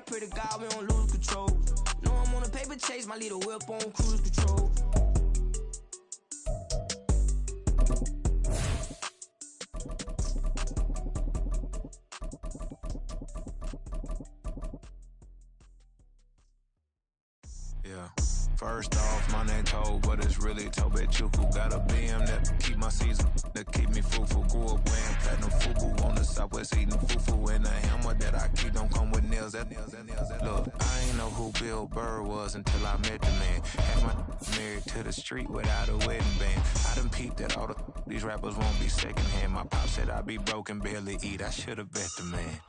pray to God we don't lose control. No, I'm on a paper chase, my little whip on cruise control. Yeah. First off, my name Toad, but it's really Tobechuku. Got a BM that keep my season, that keep me fruitful. Grew up wearing platinum fubu on the southwest eating fufu. And a hammer that I keep don't come with nails. Look, I ain't know who Bill Burr was until I met the man. Had my married to the street without a wedding band. I done peeped that all these rappers won't be secondhand. My pop said I'd be broke and barely eat. I should've bet the man.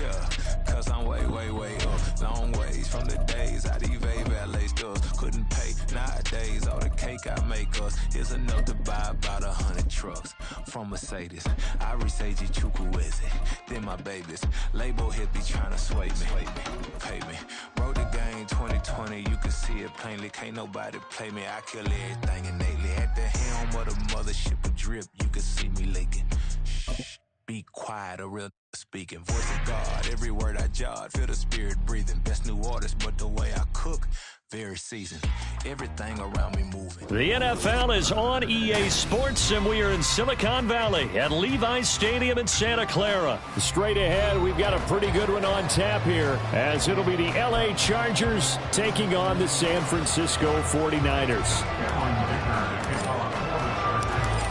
Yeah, cause I'm way up, long ways from the days I evade valet stores, couldn't pay. Nowadays, all the cake I make us is enough to buy about 100 trucks. From Mercedes, I resage Chukwueze, then my babies. Label hit be trying to sway me, pay me. Wrote the game 2020, you can see it plainly. Can't nobody play me, I kill everything innately. At the helm of the mothership of drip, you can see me leaking. Shh. Be quiet, a real speaking. Voice of God, every word I jot. Feel the spirit breathing. Best new artist, but the way I cook, very seasoned. Everything around me moving. The NFL is on EA Sports, and we are in Silicon Valley at Levi's Stadium in Santa Clara. Straight ahead, we've got a pretty good one on tap here, as it'll be the LA Chargers taking on the San Francisco 49ers.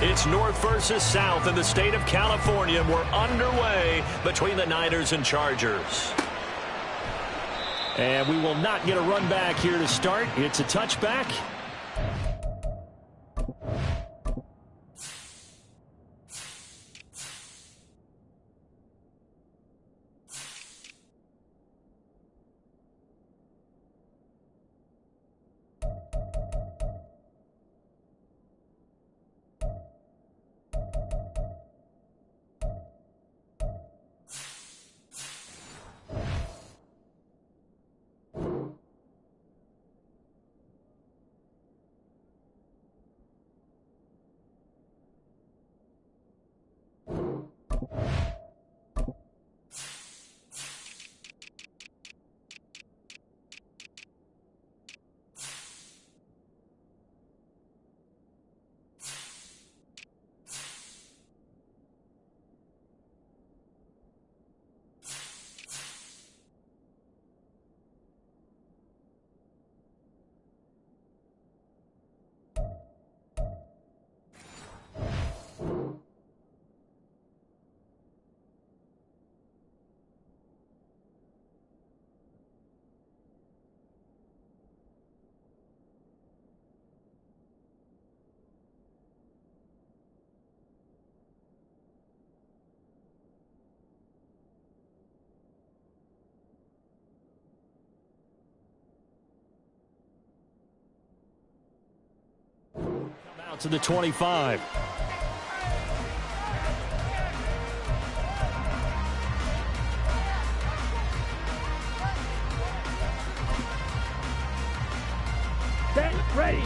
It's North versus South in the state of California. We're underway between the Niners and Chargers. And we will not get a run back here to start. It's a touchback. Out to the 25. Set, ready.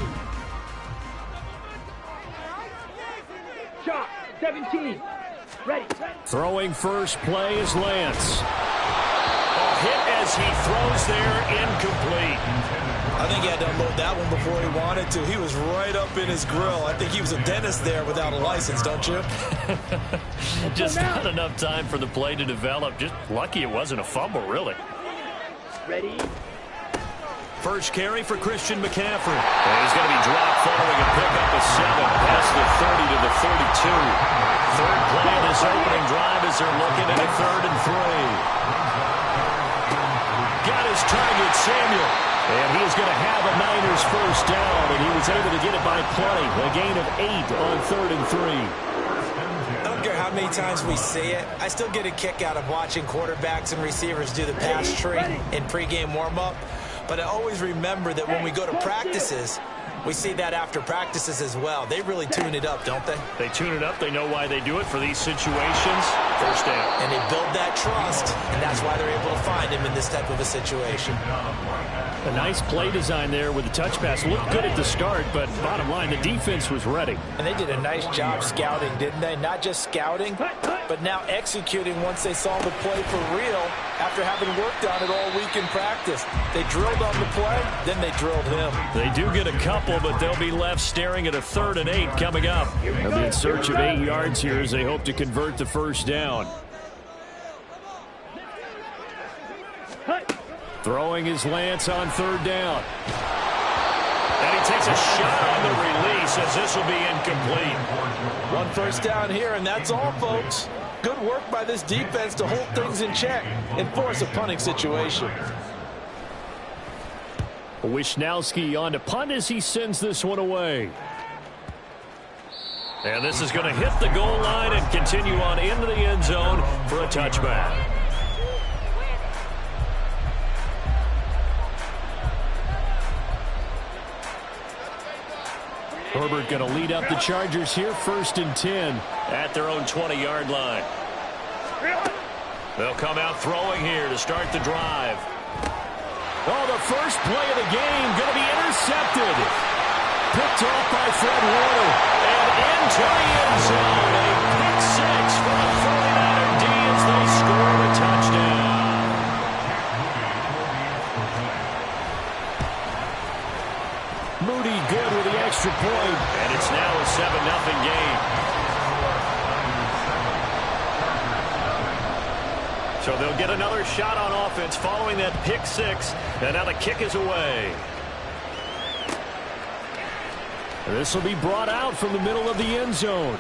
Shot, 17. Ready. Throwing first play is Lance. A hit as he throws there, incomplete. I think he had to unload that one before he wanted to. He was right up in his grill. I think he was a dentist there without a license, don't you? Just not enough time for the play to develop. Just lucky it wasn't a fumble, really. Ready. First carry for Christian McCaffrey. And he's going to be dropped following a pickup of 7 past the 30 to the 32. Third play of this opening drive as they're looking at a 3rd and 3. Got his target, Samuel. And he's going to have a Niners first down, and he was able to get it by plenty. A gain of 8 on 3rd and 3. I don't care how many times we say it, I still get a kick out of watching quarterbacks and receivers do the pass tree in pregame warm-up. But I always remember that when we go to practices, We see that after practices as well. They really tune it up, don't they? They tune it up. They know why they do it for these situations. First down. And they build that trust, and that's why they're able to find him in this type of a situation. A nice play design there with the touch pass. Looked good at the start, but bottom line, the defense was ready. And they did a nice job scouting, didn't they? Not just scouting, but now executing once they saw the play for real after having worked on it all week in practice. They drilled on the play, then they drilled him. They do get a couple, but they'll be left staring at a 3rd and 8 coming up. They'll be in search of 8 yards here as they hope to convert the first down. Throwing his Lance on 3rd down. And he takes a shot on the release as this will be incomplete. 1 first down here, and that's all, folks. Good work by this defense to hold things in check and force a punting situation. Wishnowski on to punt as he sends this one away. And this is going to hit the goal line and continue on into the end zone for a touchback. Herbert going to lead up the Chargers here, 1st and 10 at their own 20-yard line. They'll come out throwing here to start the drive. Oh, the first play of the game going to be intercepted. Picked off by Fred Warner. And into the end zone. A pick 6 for the 49er D as they score the touchdown. Moody good with the extra point. And it's now a 7-0 game. So they'll get another shot on offense following that pick 6. And now the kick is away. This will be brought out from the middle of the end zone.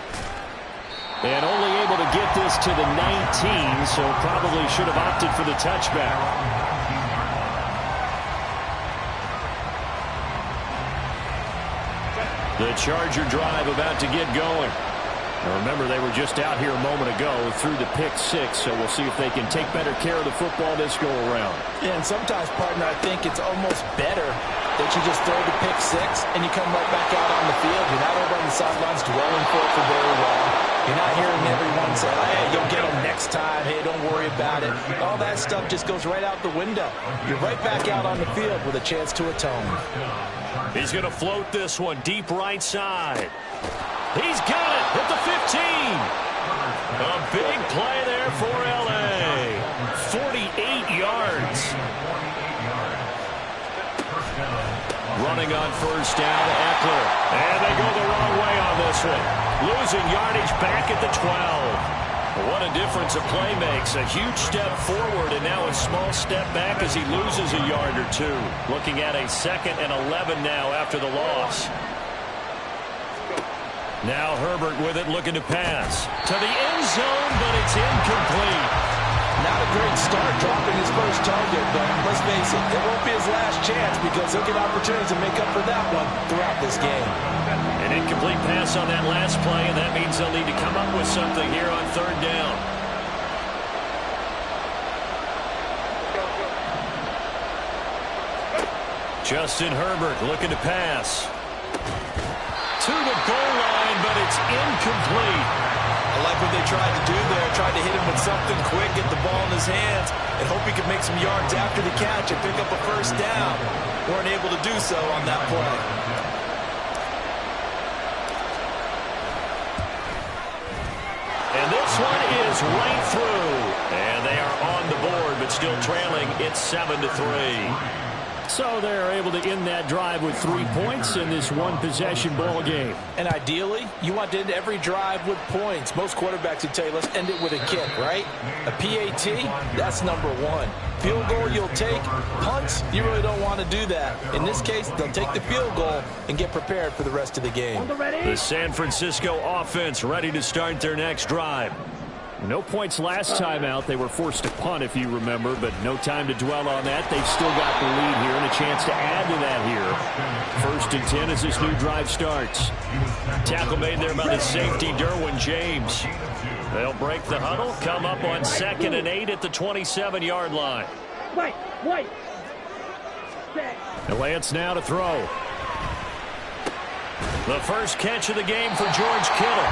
And only able to get this to the 19, so probably should have opted for the touchback. The Charger drive about to get going. Now remember, they were just out here a moment ago through the pick 6, so we'll see if they can take better care of the football this go-around. Yeah, and sometimes, partner, I think it's almost better that you just throw the pick 6 and you come right back out on the field. You're not over on the sidelines dwelling for it for very long. You're not hearing everyone say, hey, you'll get them next time. Hey, don't worry about it. All that stuff just goes right out the window. You're right back out on the field with a chance to atone. He's going to float this one deep right side. He's got it at the 15. A big play there for L.A. 48 yards. Running on first down, Eckler. And they go the wrong way on this one. Losing yardage back at the 12. What a difference a play makes. A huge step forward and now a small step back as he loses a yard or 2. Looking at a 2nd and 11 now after the loss. Now Herbert with it, looking to pass. To the end zone, but it's incomplete. Not a great start dropping his first target, but let's face it, it won't be his last chance because he'll get opportunities to make up for that one throughout this game. An incomplete pass on that last play, and that means they'll need to come up with something here on 3rd down. Justin Herbert looking to pass. To the goal line, but it's incomplete. I like what they tried to do there. Tried to hit him with something quick, get the ball in his hands, and hope he could make some yards after the catch and pick up a first down. Weren't able to do so on that play. And this one is right through. And they are on the board, but still trailing. It's 7-3. So they're able to end that drive with 3 points in this one-possession ball game. And ideally, you want to end every drive with points. Most quarterbacks would tell you, let's end it with a kick, right? A PAT, that's number 1. Field goal you'll take. Punts, you really don't want to do that. In this case, they'll take the field goal and get prepared for the rest of the game. The San Francisco offense ready to start their next drive. No points last time out. They were forced to punt, if you remember, but no time to dwell on that. They've still got the lead here and a chance to add to that here. 1st and 10 as this new drive starts. Tackle made there by the safety, Derwin James. They'll break the huddle, come up on 2nd and 8 at the 27-yard line. Wait. And Lance now to throw. The first catch of the game for George Kittle.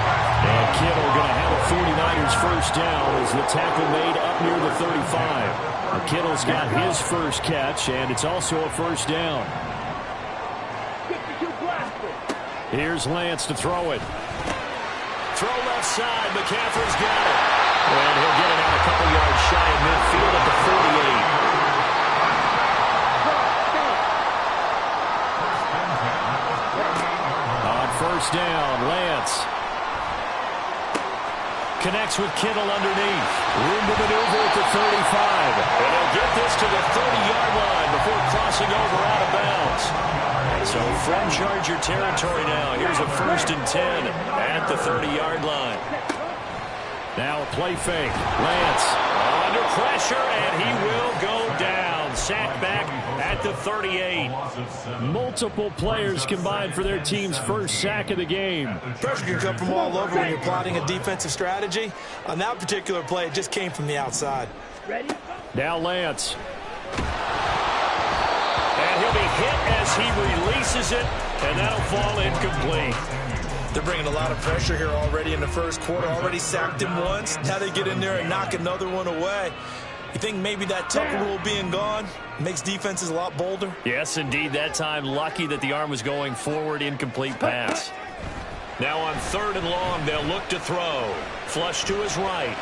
And Kittle going to have a 49ers first down as the tackle made up near the 35. Kittle's got his first catch, and it's also a first down. Here's Lance to throw it. Throw left side. McCaffrey's got it. And he'll get it out a couple yards shy of midfield at the 48. On first down, Lance connects with Kittle underneath. Room to maneuver at the 35. And he'll get this to the 30-yard line before crossing over out of bounds. So from Charger territory now, here's a 1st and 10 at the 30-yard line. Now a play fake. Lance under pressure, and he will go down. Sacked back at the 38. Multiple players combined for their team's first sack of the game. Pressure can come from all over when you're plotting a defensive strategy. On that particular play, it just came from the outside. Ready? Now Lance. And he'll be hit as he releases it, and that'll fall incomplete. They're bringing a lot of pressure here already in the first quarter. Already sacked him once. Now they get in there and knock another one away. You think maybe that tucker rule being gone makes defenses a lot bolder? Yes, indeed. That time, lucky that the arm was going forward. Incomplete pass. Now on 3rd and long, they'll look to throw. Flush to his right.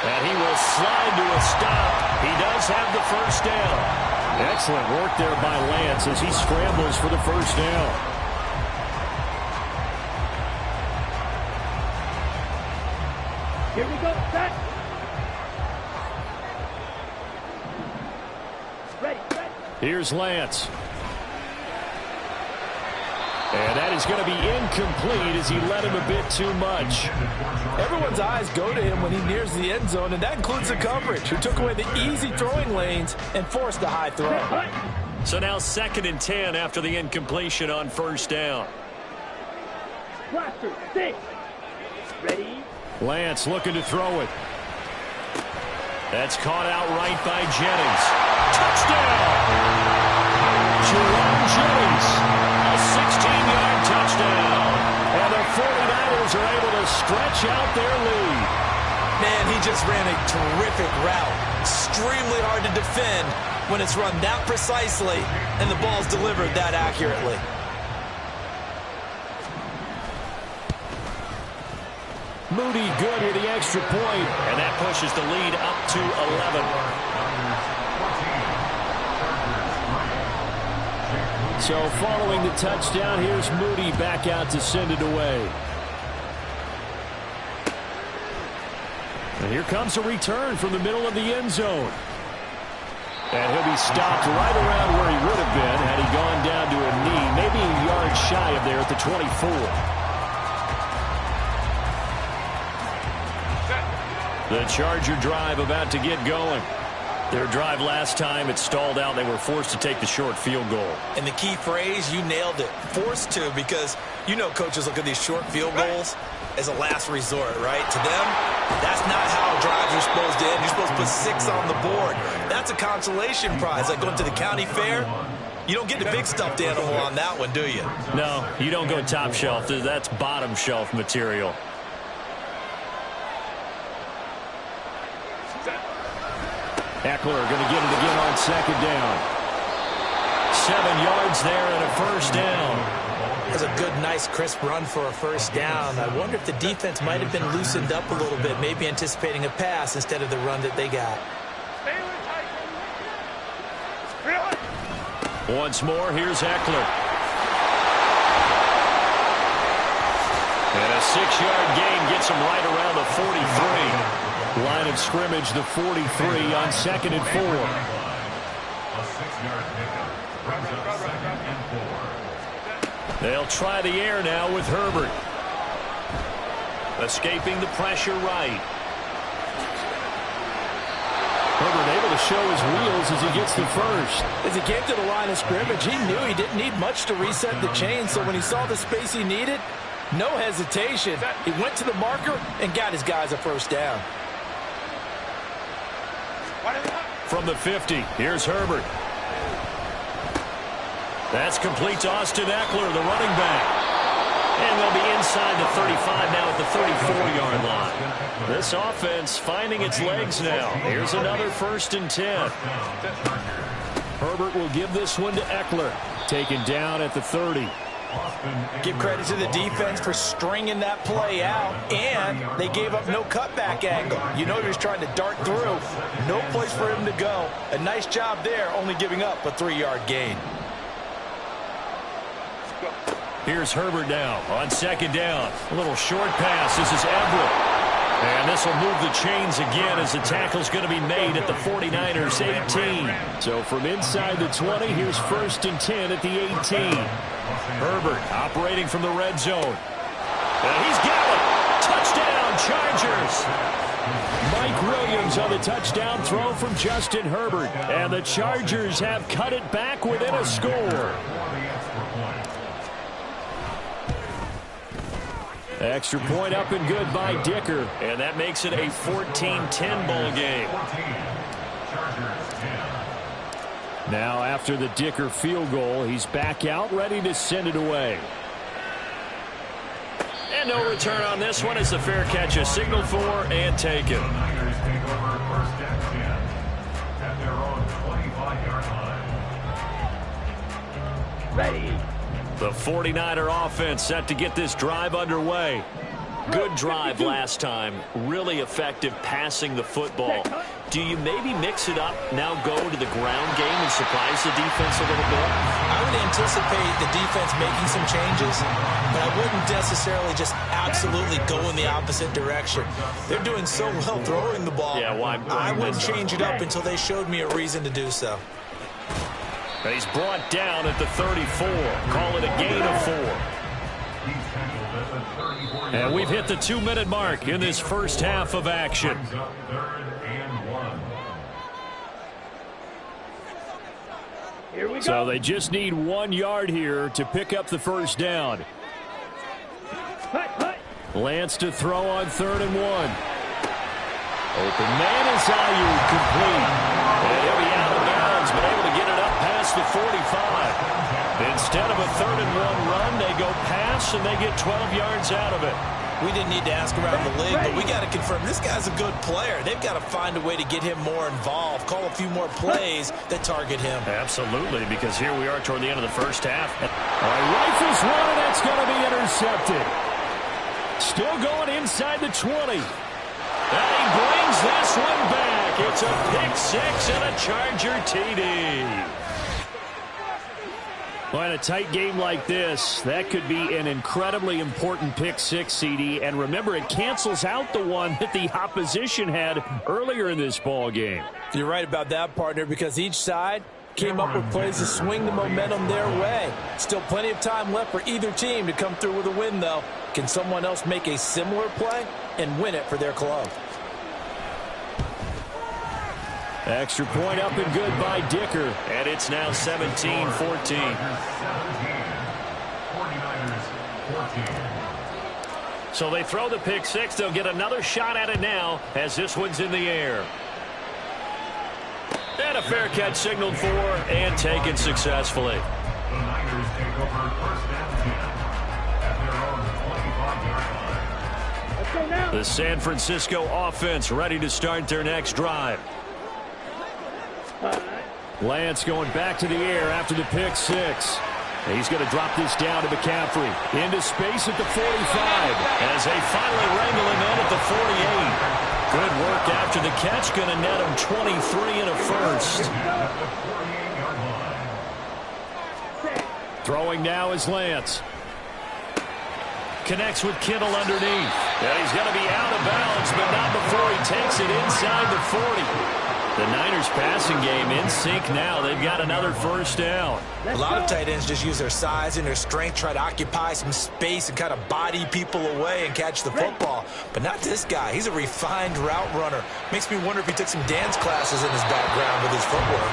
And he will slide to a stop. He does have the first down. Excellent work there by Lance as he scrambles for the first down. Here we go. Set. Ready. Here's Lance. And that is going to be incomplete as he led him a bit too much. Everyone's eyes go to him when he nears the end zone, and that includes the coverage, who took away the easy throwing lanes and forced a high throw. So now 2nd and 10 after the incompletion on first down. Blaster. 6. Ready. Lance looking to throw it. That's caught out right by Jennings. Touchdown! Jerome Jennings, a 16-yard touchdown. And the 49ers are able to stretch out their lead. Man, he just ran a terrific route. Extremely hard to defend when it's run that precisely and the ball's delivered that accurately. Moody good with the extra point, and that pushes the lead up to 11. So following the touchdown, here's Moody back out to send it away. And here comes a return from the middle of the end zone. And he'll be stopped right around where he would have been had he gone down to a knee, maybe a yard shy of there at the 24. The Charger drive about to get going. Their drive last time, it stalled out. They were forced to take the short field goal. And the key phrase, you nailed it. Forced to, because you know coaches look at these short field goals as a last resort, right? To them, that's not how drives are supposed to end. You're supposed to put 6 on the board. That's a consolation prize. Like going to the county fair, you don't get the big stuffed animal on that one, do you? No, you don't go top shelf. That's bottom shelf material. Eckler going to get it again on 2nd down. 7 yards there and a first down. That's a good, nice, crisp run for a first down. I wonder if the defense might have been loosened up a little bit, maybe anticipating a pass instead of the run that they got. Once more, here's Eckler. And a 6-yard gain gets him right around the 43. Line of scrimmage, the 43 on 2nd and 4. They'll try the air now with Herbert. Escaping the pressure right. Herbert able to show his wheels as he gets the first. As he came to the line of scrimmage, he knew he didn't need much to reset the chain, so when he saw the space he needed, no hesitation. He went to the marker and got his guys a first down. From the 50, here's Herbert. That's complete to Austin Eckler, the running back. And they'll be inside the 35 now at the 34-yard line. This offense finding its legs now. Here's another 1st and 10. Herbert will give this one to Eckler. Taken down at the 30. Give credit to the defense for stringing that play out, and they gave up no cutback angle. You know he was trying to dart through. No place for him to go. A nice job there, only giving up a 3-yard gain. Here's Herbert now on 2nd down. A little short pass. This is Everett. And this will move the chains again as the tackle's going to be made at the 49ers 18. So from inside the 20, here's 1st and 10 at the 18. Herbert operating from the red zone. And he's got it. Touchdown, Chargers. Mike Williams on the touchdown throw from Justin Herbert. And the Chargers have cut it back within a score. Extra point up and good by Dicker. And that makes it a 14-10 ball game. Now after the Dicker field goal, he's back out ready to send it away. And no return on this one as the fair catch is signaled for and taken. Ready. The 49er offense set to get this drive underway. Good drive last time. Really effective passing the football. Do you maybe mix it up, now go to the ground game and surprise the defense a little bit? I would anticipate the defense making some changes, but I wouldn't necessarily just absolutely go in the opposite direction. They're doing so well throwing the ball. Yeah, well, I wouldn't change it up until they showed me a reason to do so. He's brought down at the 34. Call it a gain of 4. And we've hit the 2-minute mark in this first half of action. Here we go. So they just need 1 yard here to pick up the first down. Lance to throw on 3rd and 1. Open man is Ayuk, complete. And he'll be out of bounds, but able to get it up past the 45. Instead of a 3rd and 1 run, they go pass, and they get 12 yards out of it. We didn't need to ask around the league, but we got to confirm this guy's a good player. They've got to find a way to get him more involved, call a few more plays that target him. Absolutely, because here we are toward the end of the first half. Rifles one, and that's going to be intercepted. Still going inside the 20. And he brings this one back. It's a pick 6 and a Charger TD. Well, in a tight game like this, that could be an incredibly important pick 6, CD. And remember, it cancels out the one that the opposition had earlier in this ball game. You're right about that, partner, because each side came up with plays to swing the momentum their way. Still plenty of time left for either team to come through with a win, though. Can someone else make a similar play and win it for their club? Extra point up and good by Dicker. And it's now 17-14. So they throw the pick 6. They'll get another shot at it now as this one's in the air. And a fair catch signaled for and taken successfully. The San Francisco offense ready to start their next drive. Lance going back to the air after the pick 6. He's going to drop this down to McCaffrey. Into space at the 45 as they finally wrangle him in at the 48. Good work after the catch. Going to net him 23 and a first. Throwing now is Lance. Connects with Kittle underneath. And he's going to be out of bounds, but not before he takes it inside the 40. The Niners passing game in sync now. They've got another first down. A lot of tight ends just use their size and their strength, try to occupy some space and kind of body people away and catch the football. But not this guy. He's a refined route runner. Makes me wonder if he took some dance classes in his background with his footwork.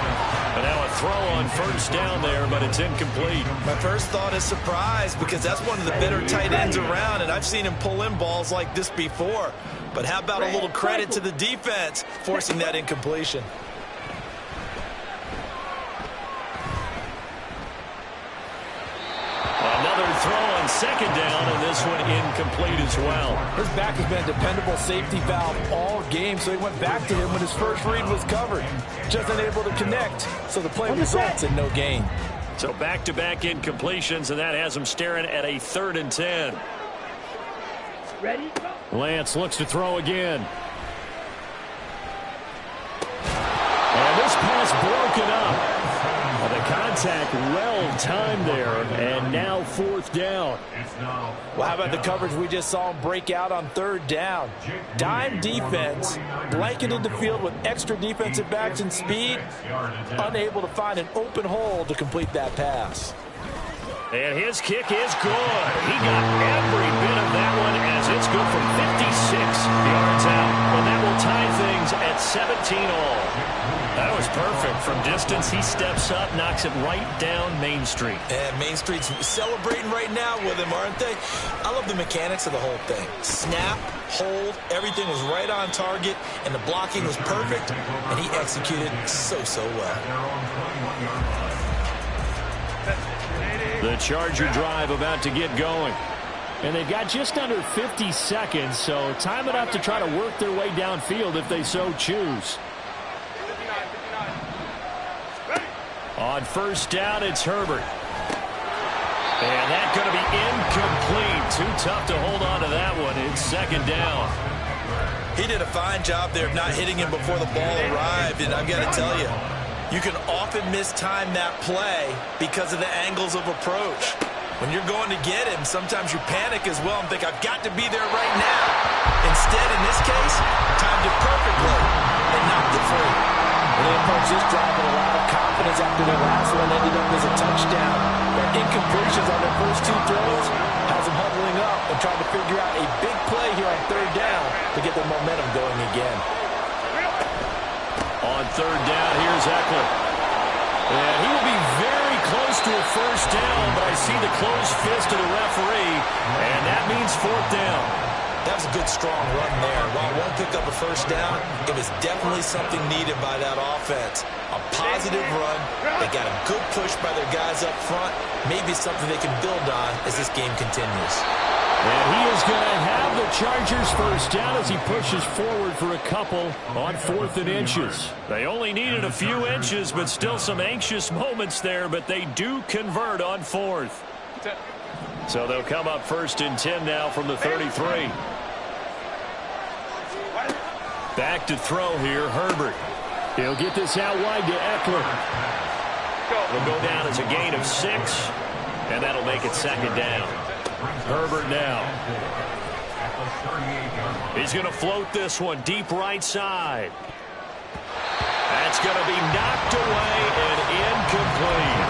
And now a throw on first down there, but it's incomplete. My first thought is surprise because that's one of the better tight ends around, and I've seen him pull in balls like this before. But how about a little credit to the defense forcing that incompletion? second down, and this one incomplete as well. His back has been a dependable safety valve all game, so he went back to him when his first read was covered. Just unable to connect, so the play results in no gain. So back-to-back incompletions, and that has him staring at a 3rd and 10. Ready? Lance looks to throw again. And this pass broken up. Well, the contact well-timed there, and now 4th down. Well, how about the coverage we just saw him break out on 3rd down? Dime defense, blanketed the field with extra defensive backs and speed, unable to find an open hole to complete that pass. And his kick is good. He got every bit of that one as it's good from 56 yards out. And that will tie things at 17 all. That was perfect. From distance, he steps up, knocks it right down Main Street. And Main Street's celebrating right now with him, aren't they? I love the mechanics of the whole thing. Snap, hold, everything was right on target, and the blocking was perfect, and he executed so well. The Charger drive about to get going. And they've got just under 50 seconds, so time enough to try to work their way downfield if they so choose. On 1st down, it's Herbert. And that's going to be incomplete. Too tough to hold on to that one. It's 2nd down. He did a fine job there of not hitting him before the ball arrived, and I've got to tell you, you can often mistime that play because of the angles of approach. When you're going to get him, sometimes you panic as well and think, I've got to be there right now. Instead, in this case, timed it perfectly and knocked it free. They approached this drive with a lot of confidence after their last one ended up as a touchdown. Their incompletions on their first 2 throws has them huddling up and trying to figure out a big play here on 3rd down to get their momentum going again. On 3rd down, here's Eckler. And he will be very close to a 1st down, but I see the closed fist of the referee, and that means 4th down. That was a good, strong run there. While it won't pick up a 1st down, it was definitely something needed by that offense. A positive run. They got a good push by their guys up front. Maybe something they can build on as this game continues. And he is going to have the Chargers 1st down as he pushes forward for a couple on 4th and inches. They only needed a few inches, but still some anxious moments there, but they do convert on 4th. So they'll come up 1st and 10 now from the 33. Back to throw here, Herbert. He'll get this out wide to Eckler. It'll go down as a gain of 6, and that'll make it 2nd down. Herbert now. He's going to float this one deep right side. That's going to be knocked away and incomplete.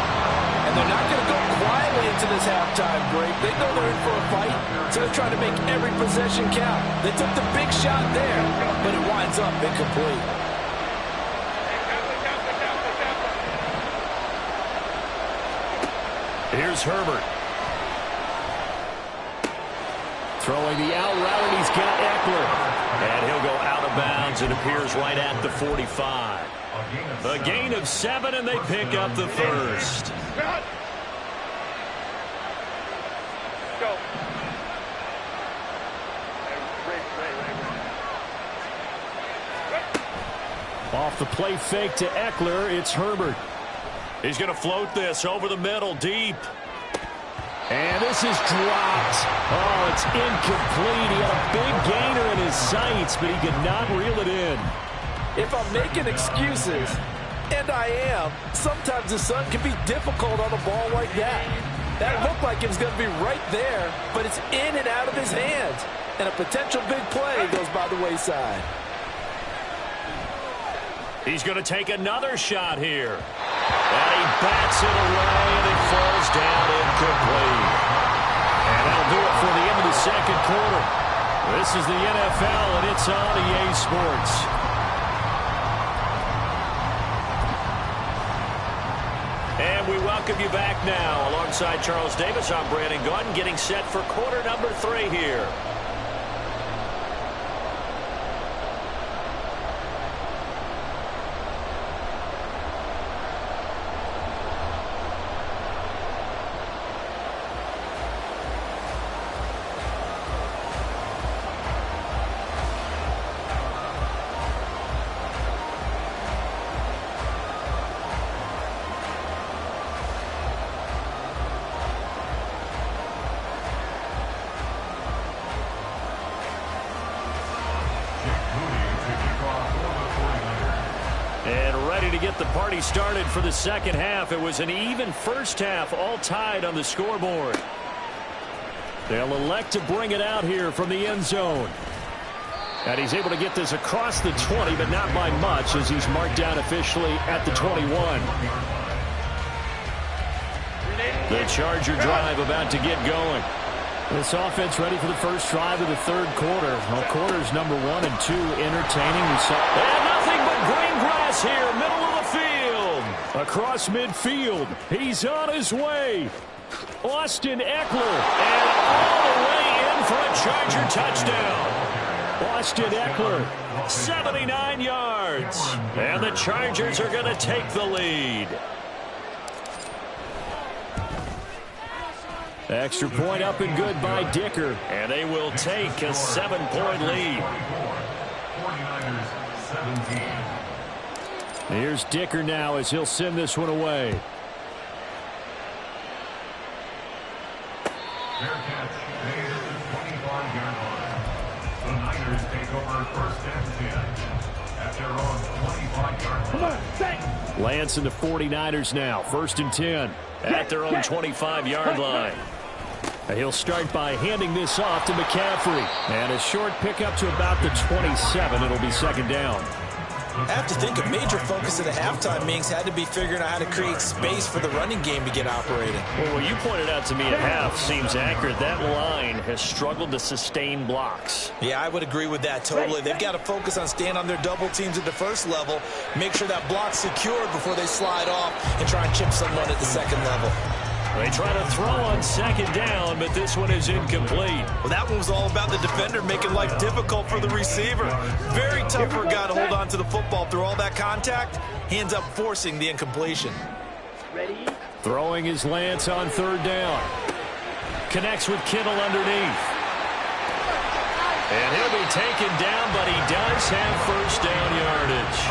And they're not going to go quietly into this halftime break. They know they're in for a fight, so they're trying to make every possession count. They took the big shot there, but it winds up incomplete. Here's Herbert. Throwing the out route, and he's got Eckler. And he'll go out of bounds. It appears right at the 45. A gain of 7, and they pick up the 1st. Go. Off the play fake to Eckler, it's Herbert. He's going to float this over the middle, deep. And this is dropped. Oh, it's incomplete. He had a big gainer in his sights, but he could not reel it in. If I'm making excuses, and I am, sometimes the sun can be difficult on a ball like that. That looked like it was going to be right there, but it's in and out of his hands. And a potential big play goes by the wayside. He's going to take another shot here. And he bats it away, and it falls down incomplete. And that'll do it for the end of the 2nd quarter. This is the NFL, and it's on EA Sports. And we welcome you back now. Alongside Charles Davis, I'm Brandon Gaudin, getting set for quarter number 3 here. get the party started for the second half. It was an even first half, all tied on the scoreboard. They'll elect to bring it out here from the end zone. And he's able to get this across the 20, but not by much, as he's marked down officially at the 21. The Charger drive about to get going. This offense ready for the first drive of the third quarter. Well, quarters number 1 and 2 entertaining. And nothing but green grass here, middle of the field. Across midfield, he's on his way. Austin Eckler, and all the way in for a Charger touchdown. Austin Eckler, 79 yards. And the Chargers are going to take the lead. Extra point up and good by Dicker. And they will take a 7-point lead. Here's Dicker now as he'll send this one away. Fair catch made at the 25-yard line. The Niners take over first and 10 at their own 25-yard line. Lance and the 49ers now, first and 10 at their own 25-yard line. He'll start by handing this off to McCaffrey. And a short pickup to about the 27. It'll be second down. I have to think a major focus at the halftime meetings had to be figuring out how to create space for the running game to get operating. Well, what you pointed out to me at half seems accurate. That line has struggled to sustain blocks. Yeah, I would agree with that totally. They've got to focus on staying on their double teams at the first level, make sure that block's secured before they slide off and try and chip someone at the second level. They try to throw on second down, but this one is incomplete. Well, that one was all about the defender making life difficult for the receiver. Very tough for a guy to hold on to the football through all that contact. He ends up forcing the incompletion. Ready? Throwing his Lance on third down. Connects with Kittle underneath. And he'll be taken down, but he does have first down yardage.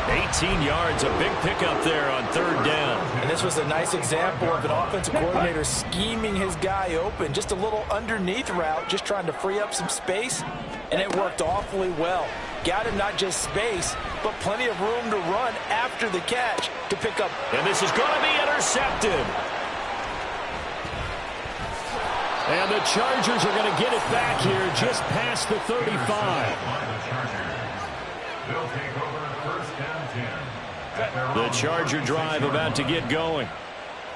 18 yards, a big pickup there on third down. And this was a nice example of an offensive coordinator scheming his guy open. Just a little underneath route, just trying to free up some space, and it worked awfully well. Got him not just space, but plenty of room to run after the catch to pick up. And this is going to be intercepted. And the Chargers are going to get it back here just past the 35. They'll take over first and 10. The Charger drive about to get going.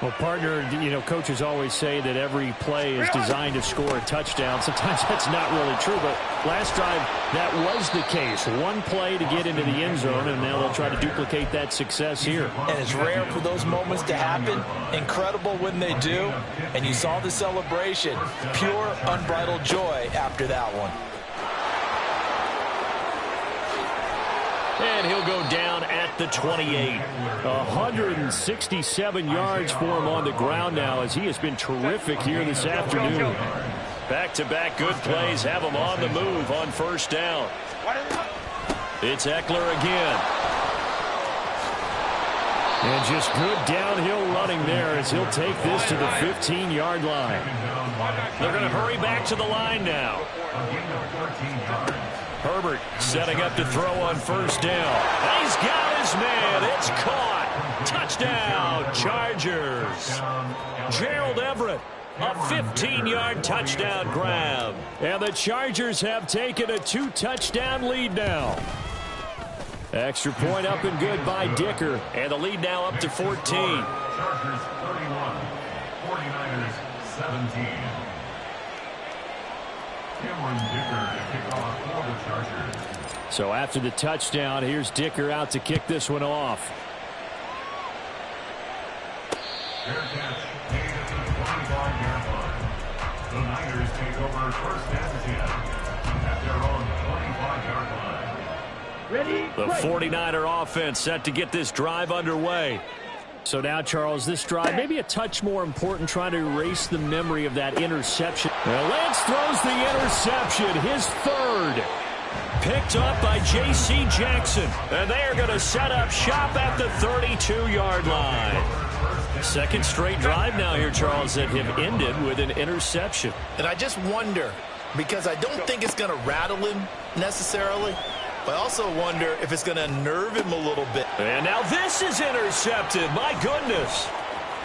Well, partner, you know, coaches always say that every play is designed to score a touchdown. Sometimes that's not really true, but last drive, that was the case. One play to get into the end zone, and now they'll try to duplicate that success here. And it's rare for those moments to happen. Incredible when they do. And you saw the celebration. Pure, unbridled joy after that one. And he'll go down at the 28. 167 yards for him on the ground now, as he has been terrific here this afternoon. Back-to-back good plays have him on the move on first down. It's Eckler again. And just good downhill running there as he'll take this to the 15-yard line. They're going to hurry back to the line now. Herbert setting up to throw on first down. He's got his man. It's caught. Touchdown, Chargers. Gerald Everett, a 15-yard touchdown grab. And the Chargers have taken a 2-touchdown lead now. Extra point up and good by Dicker. And the lead now up to 14. Chargers 31, 49ers 17. Cameron Dicker to kick off for the Chargers. So after the touchdown, here's Dicker out to kick this one off. Fair catch made at the 25-yard line. The Niners take over first and 10 at their own 25-yard line. Ready? The 49er offense set to get this drive underway. So now, Charles, this drive maybe a touch more important, trying to erase the memory of that interception. Well, Lance throws the interception, his third. Picked up by J.C. Jackson. And they are going to set up shop at the 32-yard line. Second straight drive now here, Charles, that have ended with an interception. And I just wonder, because I don't think it's going to rattle him necessarily, I also wonder if it's going to nerve him a little bit. And now this is intercepted. My goodness.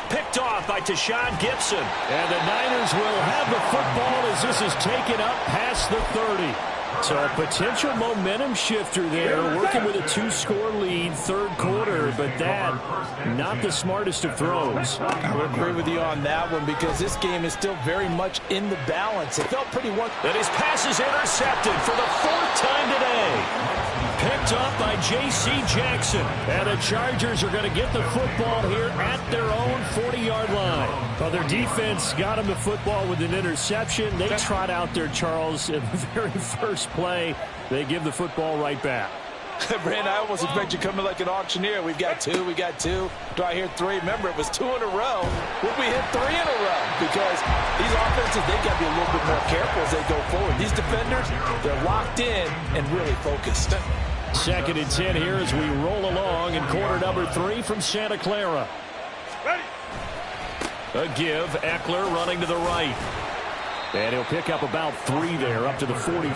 Picked off by Tashawn Gibson. And the Niners will have the football as this is taken up past the 30. So a potential momentum shifter there, working with a 2-score lead, third quarter, but that, not the smartest of throws. I would agree with you on that one because this game is still very much in the balance. It felt pretty one. And his pass is intercepted for the 4th time today. Picked up by J.C. Jackson. And the Chargers are going to get the football here at their own 40-yard line. Well, their defense got him the football with an interception. They trot out there, Charles, in the very first play. They give the football right back. Brandon, I almost expect you coming like an auctioneer. We've got 2, we got 2. Do I hear 3? Remember, it was 2 in a row. Would we hit 3 in a row? Because these offenses, they got to be a little bit more careful as they go forward. These defenders, they're locked in and really focused. 2nd and 10 here as we roll along in quarter number 3 from Santa Clara. Ready. A give, Eckler running to the right. And he'll pick up about 3 there, up to the 43.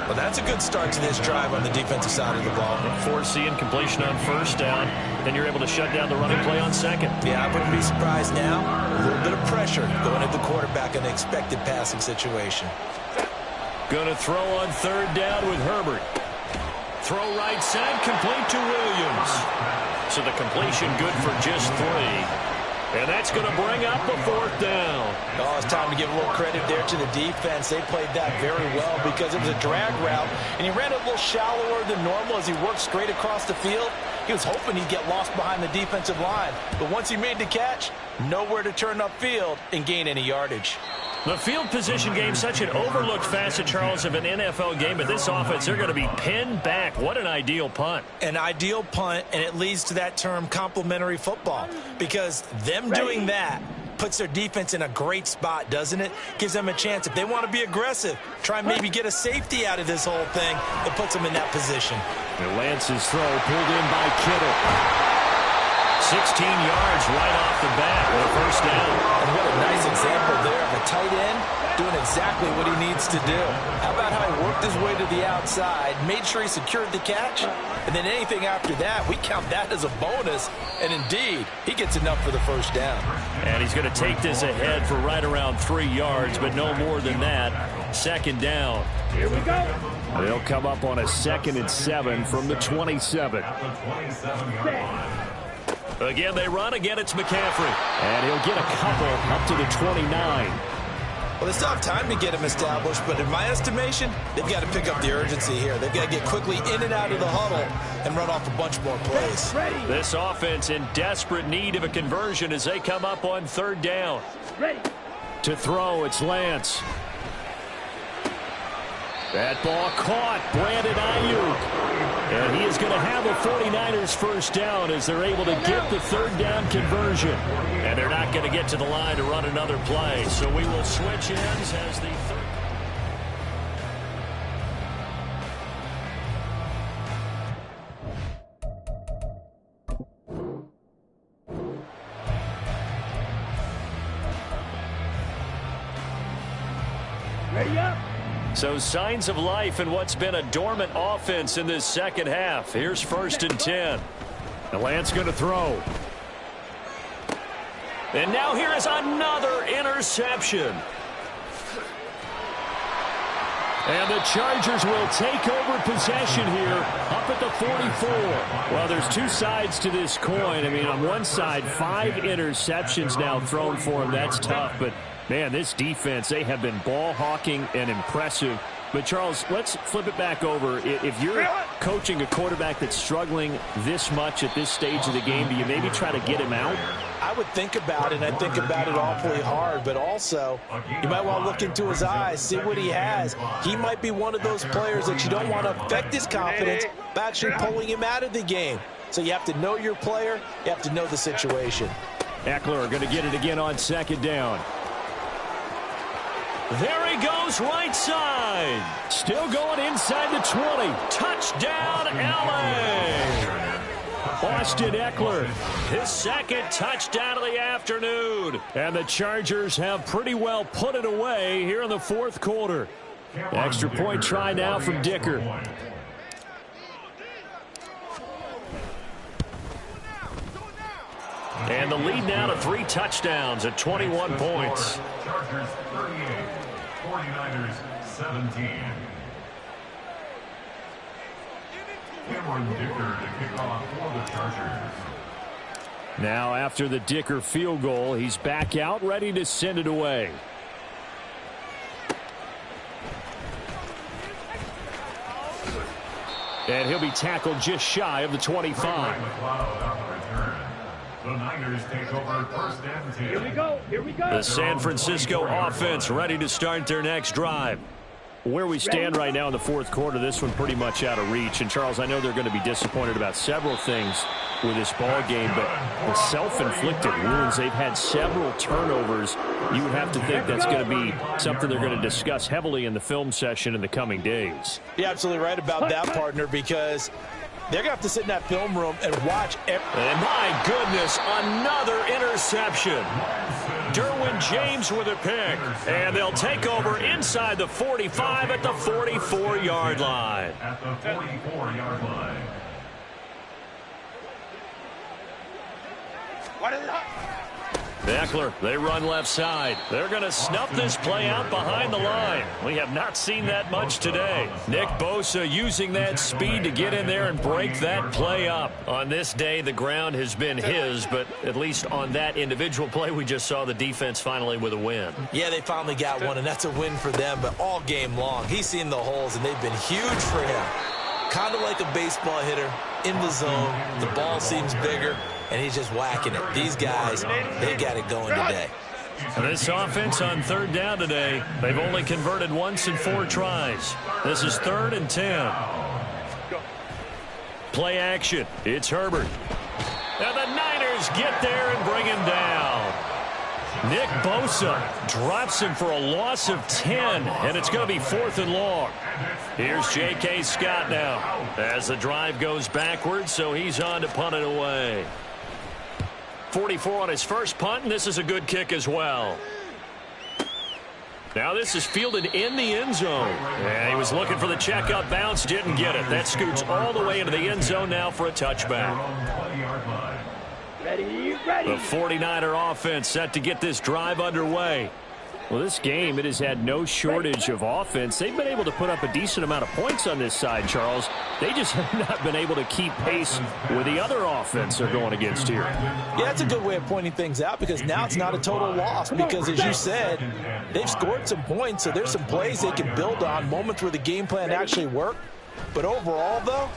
Well, that's a good start to this drive on the defensive side of the ball. Foreseeing completion on 1st down, then you're able to shut down the running play on 2nd. Yeah, I wouldn't be surprised now. A little bit of pressure going at the quarterback in an expected passing situation. Going to throw on 3rd down with Herbert. Throw right side, complete to Williams. So the completion good for just 3. And that's going to bring up the 4th down. Oh, it's time to give a little credit there to the defense. They played that very well because it was a drag route, and he ran a little shallower than normal as he worked straight across the field. He was hoping he'd get lost behind the defensive line. But once he made the catch, nowhere to turn upfield and gain any yardage. The field position game, such an overlooked facet, Charles, of an NFL game. But this offense, they're going to be pinned back. What an ideal punt. An ideal punt, and it leads to that term complementary football. Because them doing that puts their defense in a great spot, doesn't it? Gives them a chance. If they want to be aggressive, try and maybe get a safety out of this whole thing, it puts them in that position. And Lance's throw pulled in by Kittle. 16 yards right off the bat with a 1st down. And what a nice example there of a tight end doing exactly what he needs to do. How about how he worked his way to the outside, made sure he secured the catch, and then anything after that, we count that as a bonus. And indeed, he gets enough for the 1st down. And he's going to take this ahead for right around 3 yards, but no more than that. 2nd down. Here we go. They'll come up on a 2nd and 7 from the 27. Again, they run. Again, it's McCaffrey. And he'll get a couple up to the 29. Well, they still have time to get him established, but in my estimation, they've got to pick up the urgency here. They've got to get quickly in and out of the huddle and run off a bunch more plays. This offense in desperate need of a conversion as they come up on 3rd down. Ready. To throw, it's Lance. That ball caught, Brandon Ayuk. And he is going to have a 49ers 1st down as they're able to get the 3rd down conversion. And they're not going to get to the line to run another play. So we will switch ends as the 3rd. Ready up. So signs of life in what's been a dormant offense in this 2nd half. Here's 1st and 10. And Lance going to throw. And now here is another interception. And the Chargers will take over possession here up at the 44. Well, there's 2 sides to this coin. I mean, on one side, 5 interceptions now thrown for him. That's tough, but man, this defense, they have been ball hawking and impressive. But, Charles, let's flip it back over. If you're coaching a quarterback that's struggling this much at this stage of the game, do you maybe try to get him out? I would think about it, and I think about it awfully hard. But also, you might want to look into his eyes, see what he has. He might be one of those players that you don't want to affect his confidence by actually pulling him out of the game. So you have to know your player. You have to know the situation. Eckler going to get it again on 2nd down. There he goes right side. Still going inside the 20. Touchdown, LA. Austin Eckler, his 2nd touchdown of the afternoon. And the Chargers have pretty well put it away here in the 4th quarter. Extra point try now from Dicker. And the lead now to 3 touchdowns at 21 points. Chargers 38, 49ers 17. Cameron Dicker to kick off for the Chargers. Now after the Dicker field goal, he's back out ready to send it away. And he'll be tackled just shy of the 25. The Niners take over first and 10. Here we go. Here we go. The San Francisco offense ready to start their next drive. Where we stand right now in the fourth quarter, this one pretty much out of reach. And, Charles, I know they're going to be disappointed about several things with this ball game, but the self-inflicted wounds, they've had several turnovers. You would have to think that's going to be something they're going to discuss heavily in the film session in the coming days. You're absolutely right about that, partner, because they're going to have to sit in that film room and watch. And my goodness, another interception. Derwin James with a pick. And they'll take over inside the 45 at the 44-yard line. At the 44-yard line. Eckler, they run left side. They're going to snuff this play out behind the line. We have not seen that much today. Nick Bosa using that speed to get in there and break that play up. On this day, the ground has been his, but at least on that individual play, we just saw the defense finally with a win. Yeah, they finally got one, and that's a win for them, but all game long, he's seen the holes, and they've been huge for him. Kind of like a baseball hitter in the zone. The ball seems bigger, and he's just whacking it. These guys, they got it going today. This offense on third down today, they've only converted once in 4 tries. This is 3rd and 10. Play action. It's Herbert. And the Niners get there and bring him down. Nick Bosa drops him for a loss of 10, and it's going to be 4th and long. Here's J.K. Scott now as the drive goes backwards, so he's on to punt it away. 44 on his first punt, and this is a good kick as well. Now this is fielded in the end zone. And he was looking for the checkup bounce, didn't get it. That scoots all the way into the end zone now for a touchback. Ready, ready. The 49er offense set to get this drive underway. Well, this game, it has had no shortage of offense. They've been able to put up a decent amount of points on this side, Charles. They just have not been able to keep pace with the other offense they're going against here. Yeah, that's a good way of pointing things out, because now it's not a total loss, because as you said, they've scored some points, so there's some plays they can build on, moments where the game plan actually worked. But overall, though,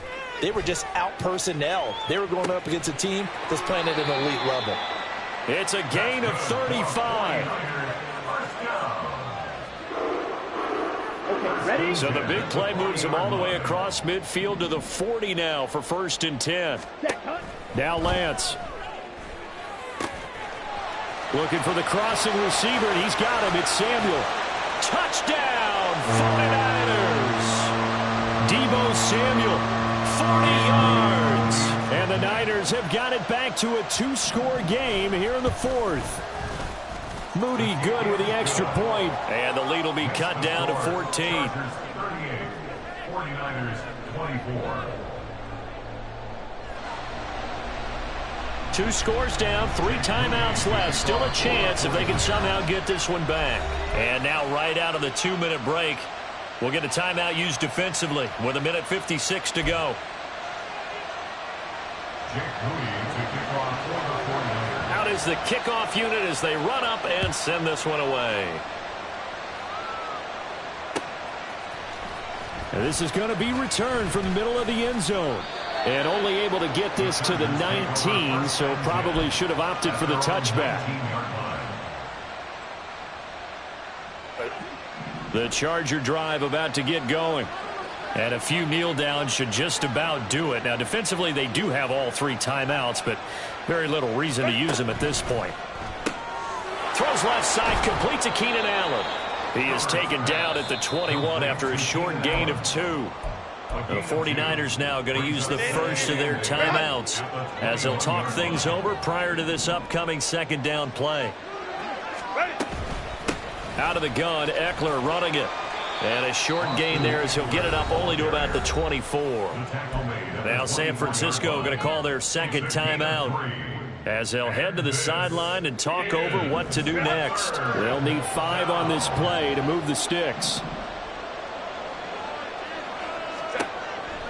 they were just out-personnel. They were going up against a team that's playing at an elite level. It's a gain of 35. Ready? So the big play moves him all the way across midfield to the 40 now for 1st and 10. Now Lance. Looking for the crossing receiver, and he's got him. It's Samuel. Touchdown, 49ers. Deebo Samuel, 40 yards. And the Niners have got it back to a 2-score game here in the 4th. Moody good with the extra point. And the lead will be cut down to 14. 38, 49ers 24. 2 scores down, 3 timeouts left. Still a chance if they can somehow get this one back. And now right out of the 2-minute break, we'll get a timeout used defensively with 1:56 to go. Out is the kickoff unit as they run up and send this one away. And this is going to be returned from the middle of the end zone. And only able to get this to the 19, so probably should have opted for the touchback. The Charger drive about to get going. And a few kneel downs should just about do it. Now, defensively, they do have all 3 timeouts, but very little reason to use them at this point. Throws left side, complete to Keenan Allen. He is taken down at the 21 after a short gain of 2. The 49ers now going to use the first of their timeouts as they'll talk things over prior to this upcoming 2nd down play. Out of the gun, Eckler running it. And a short gain there as he'll get it up only to about the 24. Now San Francisco going to call their 2nd timeout. as they'll head to the sideline and talk over what to do next. They'll need 5 on this play to move the sticks.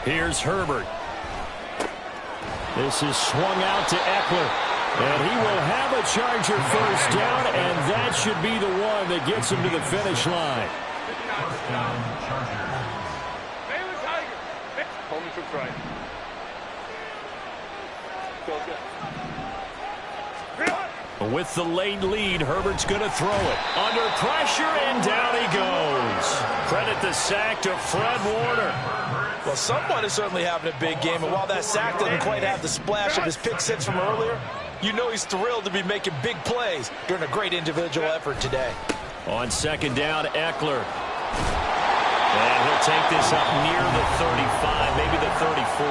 Here's Herbert. This is swung out to Eckler. And he will have a Charger first down, and that should be the one that gets him to the finish line. First down, Chargers. Home to right. With the late lead, Herbert's going to throw it. Under pressure, and down he goes. Credit the sack to Fred Warner. Well, someone is certainly having a big game, and while that sack doesn't quite have the splash of his pick six from earlier, you know he's thrilled to be making big plays during a great individual effort today. On second down, Eckler. And he'll take this up near the 35, maybe the 34.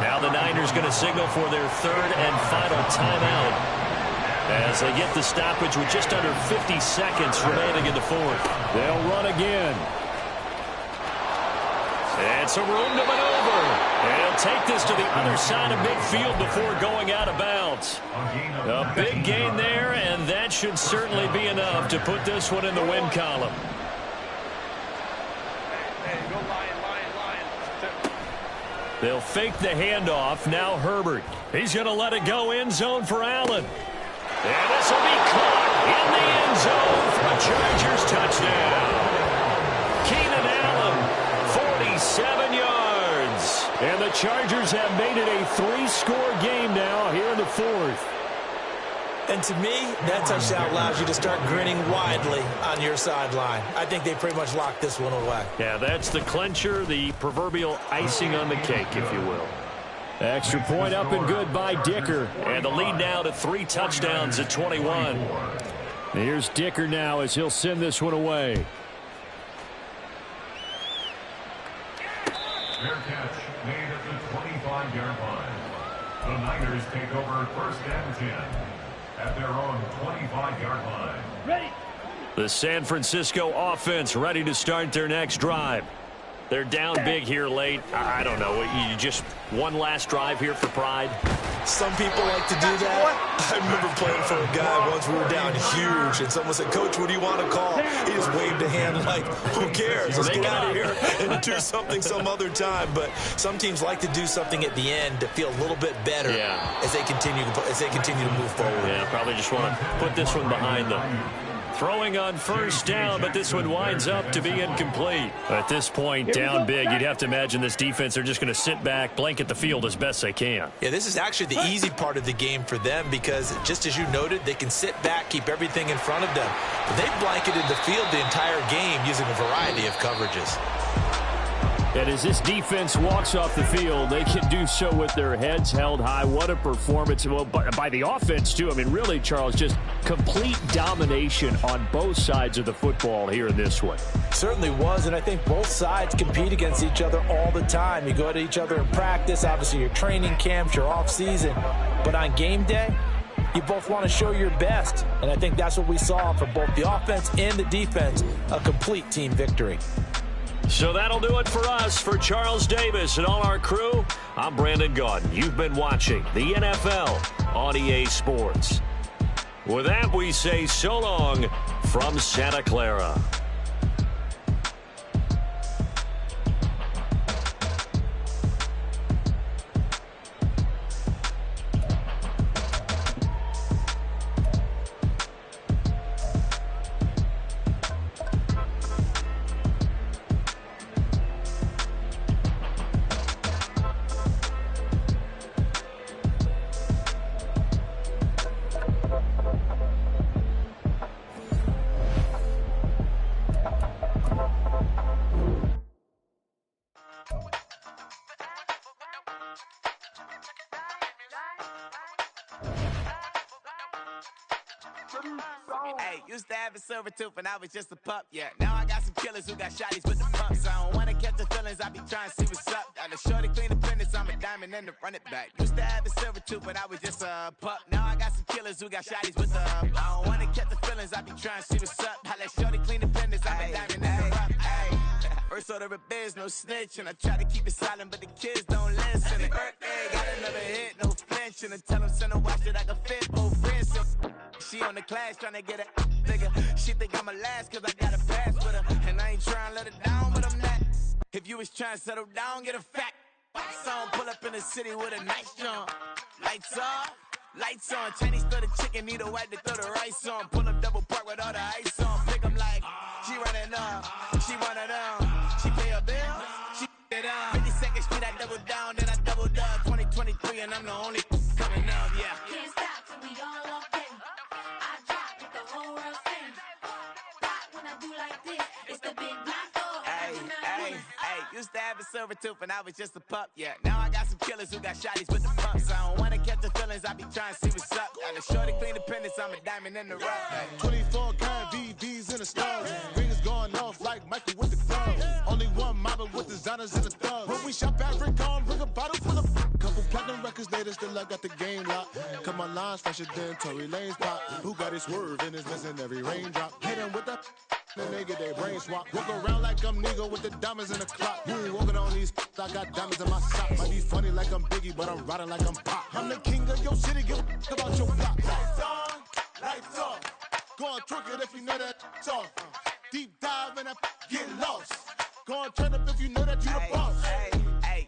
Now the Niners going to signal for their third and final timeout as they get the stoppage with just under 50 seconds remaining in the fourth. They'll run again. And some room to maneuver. And he'll take this to the other side of midfield before going out of bounds. A big gain there, and that should certainly be enough to put this one in the win column. They'll fake the handoff. Now Herbert. He's going to let it go end zone for Allen. And this will be caught in the end zone for a Chargers touchdown. Keenan Allen, 47 yards. And the Chargers have made it a 3-score game now here in the fourth. And to me, that touchdown allows you to start grinning widely on your sideline. I think they pretty much locked this one away. Yeah, that's the clincher, the proverbial icing on the cake, if you will. Extra point up and good by Dicker. And the lead now to 3 touchdowns at 21. Here's Dicker now as he'll send this one away. Fair catch made at the 25-yard line. The Niners take over first and 10 at their own 25-yard line. Ready. The San Francisco offense ready to start their next drive. They're down big here late. I don't know. You just one last drive here for pride? Some people like to do that. I remember playing for a guy once. We were down huge, and someone said, "Coach, what do you want to call?" He just waved a hand like, "Who cares? Let's get out of here and do something some other time." But some teams like to do something at the end to feel a little bit better as they continue to move forward. Yeah, probably just want to put this one behind them. Throwing on first down, but this one winds up to be incomplete. At this point, down big, you'd have to imagine this defense, they're just going to sit back, blanket the field as best they can. Yeah, this is actually the easy part of the game for them because, just as you noted, they can sit back, keep everything in front of them. But they've blanketed the field the entire game using a variety of coverages. And as this defense walks off the field, they can do so with their heads held high. What a performance. Well, by the offense, too. I mean, really, Charles, just complete domination on both sides of the football here in this one. Certainly was, and I think both sides compete against each other all the time. You go to each other in practice, obviously your training camps, your off-season. But on game day, you both want to show your best. And I think that's what we saw from both the offense and the defense, a complete team victory. So that'll do it for us. For Charles Davis and all our crew, I'm Brandon Gaudin. You've been watching the NFL on EA Sports. With that, we say so long from Santa Clara. Hey, used to have a silver tooth and I was just a pup, yeah. Now I got some killers who got shotties with the pumps. I don't wanna catch the feelings, I be trying to see what's up. Got a shorty clean the fitness, I'm a diamond and to run it back. Used to have a silver tooth but I was just a pup. Now I got some killers who got shotties with the I don't wanna catch the feelings, I be trying to see what's up. I let shorty clean the fitness, I'm a diamond and to run. First order of biz, no snitch. And I try to keep it silent, but the kids don't listen. And birthday, got another hit, no flinching. And tell them send a watch that I can fit both wrists. She on the class trying to get it nigga. She think I'm a last cause I got a pass with her. And I ain't trying to let it down, but I'm not. If you was trying to settle down, get a fact. Song pull up in the city with a nice jump. Lights off, lights on. Chinese throw the chicken, need a wipe to throw the rice on. Pull up double park with all the ice on. Pick 'em like, she running up, she one of them. She pay her bills, she it up. 52nd Street, I double down, then I doubled up. 2023, and I'm the only coming up, yeah. Can't stop till we all up in. I drop with the whole world sing. Rock when I do like this, it's the big black dog. Hey, used to have a silver tooth and I was just a pup, yeah. Now I got some killers who got shotties with the pumps. I don't wanna catch the feelings, I be trying to see what's up. Got a shorty clean the pendants, I'm a diamond in the rough. 24 karat VVs in the stars. Rings going off like Michael with the clubs. Only one model with designers in the thugs. When we shop at Rincon, bring a bottle full of couple platinum records later, still I got the game locked. Cut my lines fresher than Tory Lane's pop. Who got it swerve and is missing every raindrop. Hit him with that. Then they get their brain swap. Walk around like I'm nigga with the diamonds in the clock. You ain't walking on these, I got diamonds in my sock. Might be funny like I'm Biggie, but I'm riding like I'm Pop. I'm the king of your city, give a about your block. Lights on, lights off. Go on, twerk it if you know that off. Deep dive and get lost. Go on, turn up if you know that you the boss.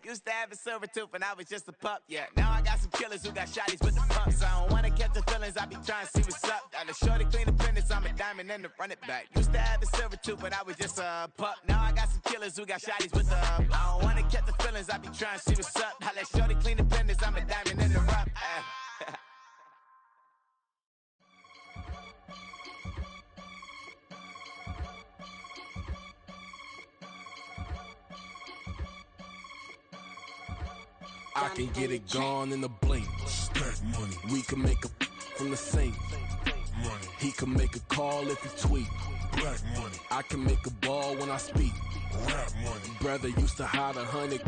Used to have a silver tooth and I was just a pup, yeah. Now I got some killers who got shotties with the pumps. I don't wanna catch the feelings, I be trying to see what's up. Got a shorty clean the pendants, I'm a diamond in the run it back. Used to have a silver tooth but I was just a pup. Now I got some killers who got shotties with the I don't wanna catch the feelings, I be trying to see what's up. I let shorty clean the pendants, I'm a diamond in the rough. I can get it gone in a blink. Stack money. We can make a from the sink. Money. He can make a call if he tweet. Black money. I can make a ball when I speak. Rap money. Brother used to hide 100.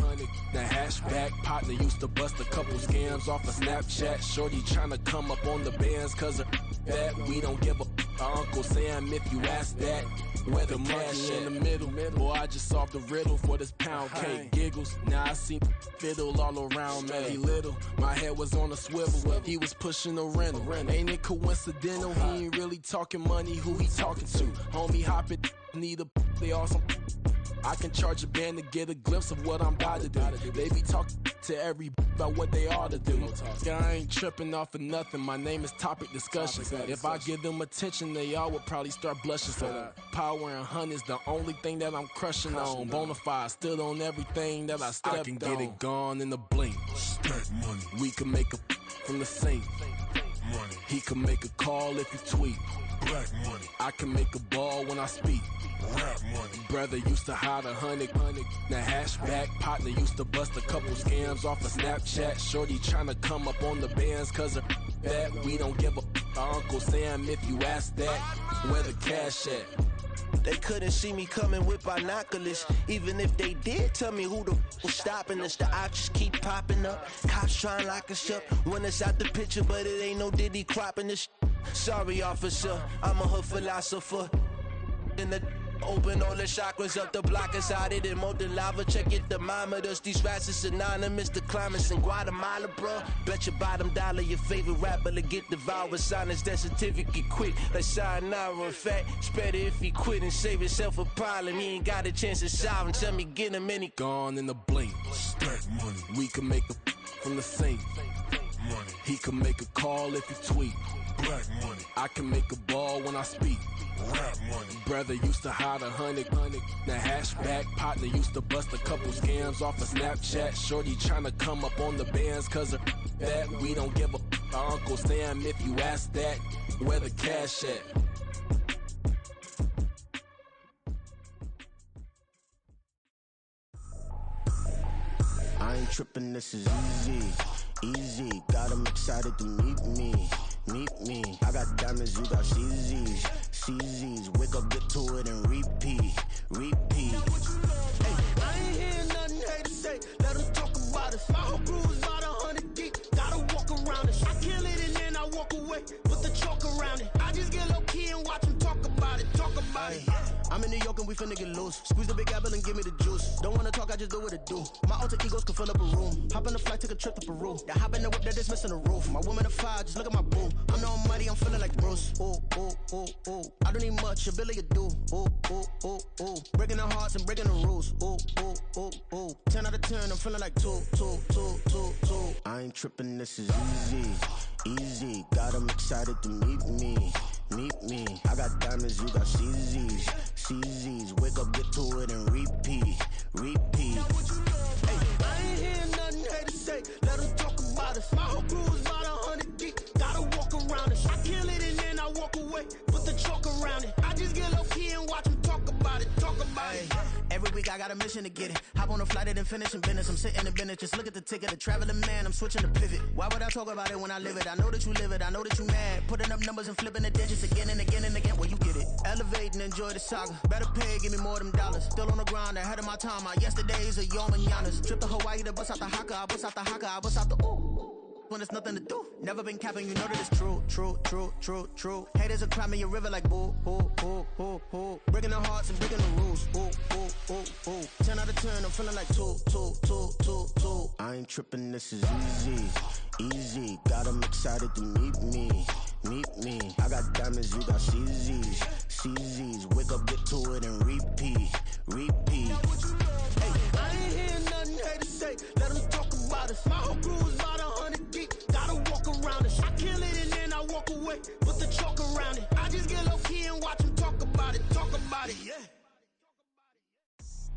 The hashback partner used to bust a couple scams off of Snapchat. Shorty tryna come up on the bands cause of that. We don't give a Uncle Sam if you ask that. Where the cash in the middle. Boy, I just solved the riddle for this pound cake. Giggles, now I see fiddle all around me. He little, my head was on a swivel. He was pushing a rental. Ain't it coincidental? He ain't really talking money, who he talking to? Homie hopping, need a they awesome. I can charge a band to get a glimpse of what I'm about to do. They be talking to every about what they ought to do. Yeah, I ain't tripping off of nothing. My name is Topic Discussion. If I give them attention, they all would probably start blushing. So power and hunt is the only thing that I'm crushing on. Bonafide, stood on everything that I stepped on. I can get it gone in a blink. Stack money. We can make a from the sink. Money. He can make a call if he tweet. Black money. I can make a ball when I speak. Rap money. Brother used to hide 100. The hashback partner used to bust a couple scams off of Snapchat. Shorty tryna come up on the bands cause of that. We don't give a Uncle Sam if you ask that. Where the cash at? They couldn't see me coming with binoculars. Even if they did tell me who the was stopping us, the options keep popping up. Cops trying to lock us up. Want us out the picture, but it ain't no Diddy cropping this. Sorry, officer, I'm a hood philosopher. In the open all the chakras up, the block is out it and molten lava. Check your thermometers, these rats is synonymous. The climates in Guatemala, bro. Bet your bottom dollar your favorite rapper to get devoured. Sign his death certificate quick. Like sayonara. In fact, it's better if he quit and save himself a problem. He ain't got a chance to solve him. Tell me get him any gone in a blink. Stack money. We can make a from the sink. Money. He can make a call if he tweet. Black money. I can make a ball when I speak. Rap money. Brother used to hide 100. The hashback partner used to bust a couple scams off of Snapchat. Shorty tryna come up on the bands cause of that. We don't give a Uncle Sam if you ask that. Where the cash at? I ain't tripping, this is easy. Easy, got them excited to meet me. Meet me. I got diamonds, you got CZs. CZs, wake up, get to it and repeat. Repeat. Hey, I ain't hearing nothing haters say. Let them talk about us. My whole crew is about 100 deep. Gotta walk around it. I kill it and then I walk away. Put the chalk around it. I just get low key and watch them talk about it. Talk about it. I'm in New York and we finna get loose. Squeeze the big apple and give me the juice. Don't wanna talk, I just do what it do. My alter egos can fill up a room. Hop on the flight, take a trip to Peru. That hop in the whip that is missing the roof. My woman a fire, just look at my boo. I'm the almighty, I'm feeling like Bruce. Ooh, ooh, ooh, ooh. I don't need much, a Billy a do. Ooh, ooh, ooh, ooh. Breaking the hearts and breaking the rules. Ooh, ooh, ooh, ooh. 10 out of 10, I'm feeling like 2. I ain't tripping, this is easy. Easy, got 'em excited to meet me. Meet me. I got diamonds, you got CZs. CZs, wake up, get to it and repeat. Repeat. Hey, I ain't hearing nothing haters say. Let them talk about us. My whole crew is about 100 deep. Gotta walk around it. I kill it and then I walk away. Put the chalk around it. I just get low key and watch them talk about it. Talk about it. Every week I got a mission to get it. Hop on a flight and then finish in business. I'm sitting in business. Just look at the ticket. A traveling man. I'm switching to pivot. Why would I talk about it when I live it? I know that you live it. I know that you mad. Putting up numbers and flipping the digits again and again and again. Well, you get it. Elevate and enjoy the saga. Better pay, give me more of them dollars. Still on the grind, ahead of my time. My yesterdays are your mananas. Trip to Hawaii to bust out the haka. I bust out the haka. I bust out the ooh. When there's nothing to do. Never been capping, you know that it's true. Haters will cry me a river like boo, boo, boo, boo, boo. Breaking the hearts and breaking the rules. Ooh, ooh, ooh, ooh. 10 out of 10, I'm feeling like 2. I ain't tripping, this is easy. Easy, got 'em excited to meet me. Meet me. I got diamonds, you got CZs. CZs, wake up, get to it and repeat. Repeat. Hey, I ain't hearing nothing haters say. Let them talk about us. My whole crew is about 100 deep. Gotta walk around it. I kill it and then I walk away. Put the chalk around it. I just get low key and watch them talk about it. Talk about it, yeah.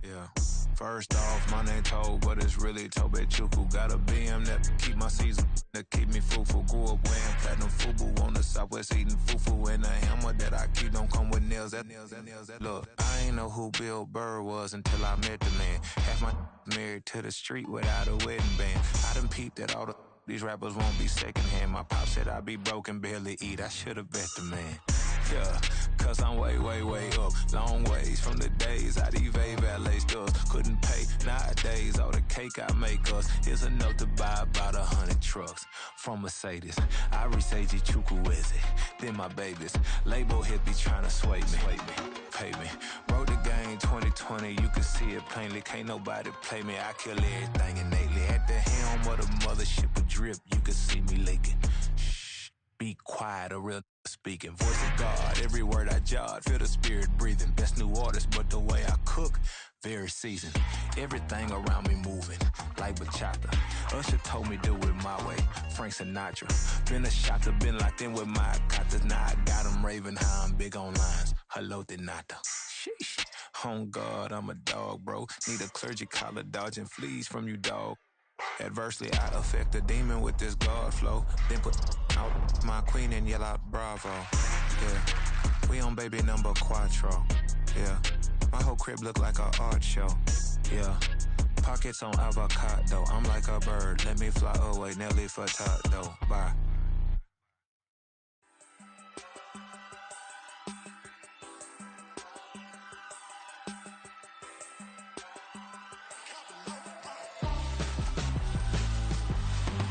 Yeah. First off, my name Toad, but it's really Tobe Chuku. Got a BM that keep my season, that keep me fufu. Grew up wearing platinum fubu on the southwest eating fufu. And a hammer that I keep don't come with nails. Look, I ain't know who Bill Burr was until I met the man. Half my married to the street without a wedding band. I done peeped that all these rappers won't be secondhand. My pop said I'd be broke and barely eat. I should've bet the man. Yeah, cause I'm way up. Long ways from the days I evade valet stores. Couldn't pay nowadays. All the cake I make us is enough to buy about 100 trucks from Mercedes. I resage Chukwueze, then my babies. Label hit be trying to sway me. Pay me. Wrote the game 2020, you can see it plainly. Can't nobody play me. I kill everything innately. At the helm of the mothership of drip, you can see me leaking. Shh, be quiet, a real speaking. Voice of God, every word I jot. Feel the spirit breathing. Best new artist, but the way I cook, very seasoned. Everything around me moving, like bachata. Usher told me do it my way. Frank Sinatra. Been a shotter, been locked in with my cotters. Now I got them raving how I'm big on lines. Hello, Denata. Sheesh. On God, I'm a dog, bro. Need a clergy collar, dodging fleas from you, dog. Adversely, I affect a demon with this God flow. Then put out my queen and yell out bravo. Yeah, we on baby number quattro. Yeah, my whole crib look like an art show. Yeah, pockets on avocado. I'm like a bird, let me fly away. Nelly Furtado, bye.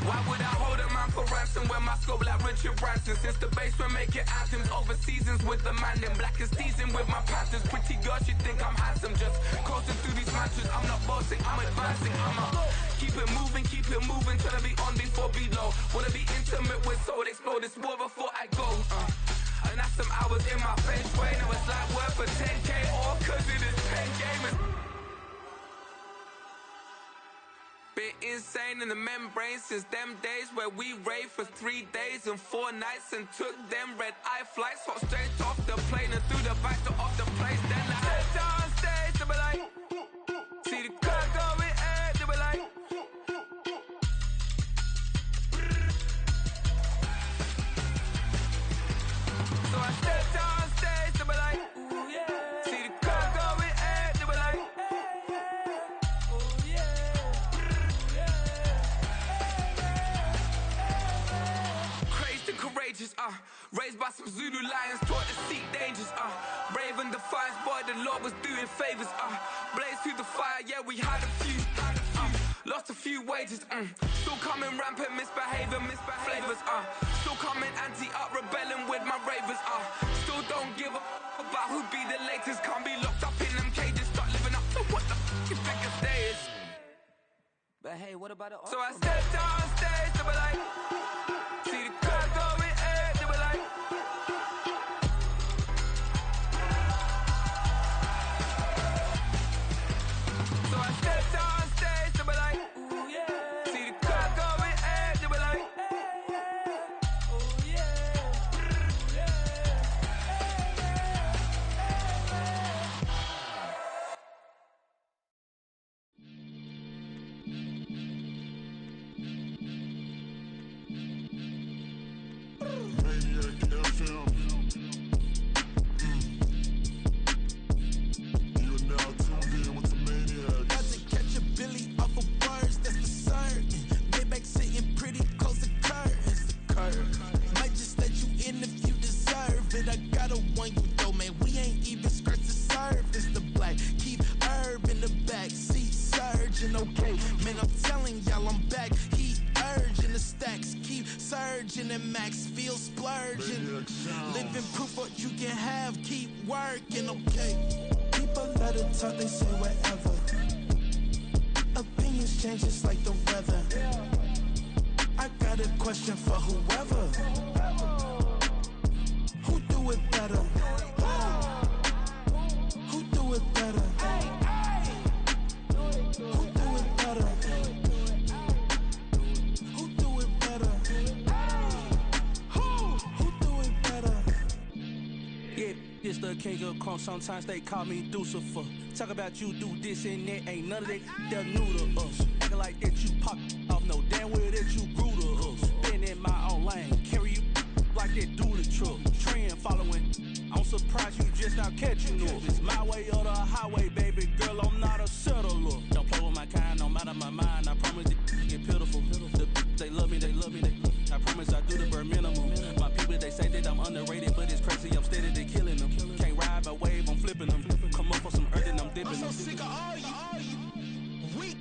Why would I hold a man for ransom when my scope like Richard Branson? Since the basement making anthems over seasons with the man, then black is teasing with my panthers. Pretty girl, she think I'm handsome, just coasting through these mansions. I'm not bossing, I'm advancing, keep it moving, trying to be on before below. Wanna be intimate with soul, explode this war before I go. And that's some hours in my face, way. Now it's like work for 10K, all cause it is 10 gamers. Been insane in the membrane since them days where we raved for 3 days and 4 nights and took them red eye flights, hot straight off the plane and through the back door of the place. Then I head down stage, they be like, see the crowd going, they be like, so I step down stage, they be like, ooh yeah, see the crowd going, they be like, ooh yeah. Courageous, raised by some Zulu lions, taught to seek dangers, brave and defiant, boy, the Lord was doing favors, blaze through the fire, yeah, we had a few, lost a few wages, still coming rampant, misbehaving, flavors, still coming anti-up, rebelling with my ravers, still don't give up about who be the latest, can't be lost. what about the So I stepped on stage, they were like, see the crowd going ahead, they were like. So I stepped on stage, they were like, ooh yeah. See the crowd going ahead, they were like, ooh yeah. And max feel splurging. Living proof what you can have, keep working, okay? People let it talk, they say whatever. Opinions change just like the weather. I got a question for whoever. Who do it better? Who do it better? Who do it better? Who do it better? This the king of crunk, sometimes they call me Lucifer. Talk about you do this and that, ain't none of that new to us. Acting like that you pop off, no damn well that you grew to us. Been in my own lane, carry you like that dually truck. Trend following, I'm surprised you just now catching up. It's my way or the highway, baby girl, I'm not a settler. Don't play with my kind, no matter my mind, I promise it get pitiful. They love me, they love me, they love me. I promise I do the bare minimum. My people, they say that I'm underrated, but it's crazy, I'm steady, they killing them. Can't ride my wave, I'm flipping them. Come up for some earth and I'm dipping them. I'm so sick of all you weak.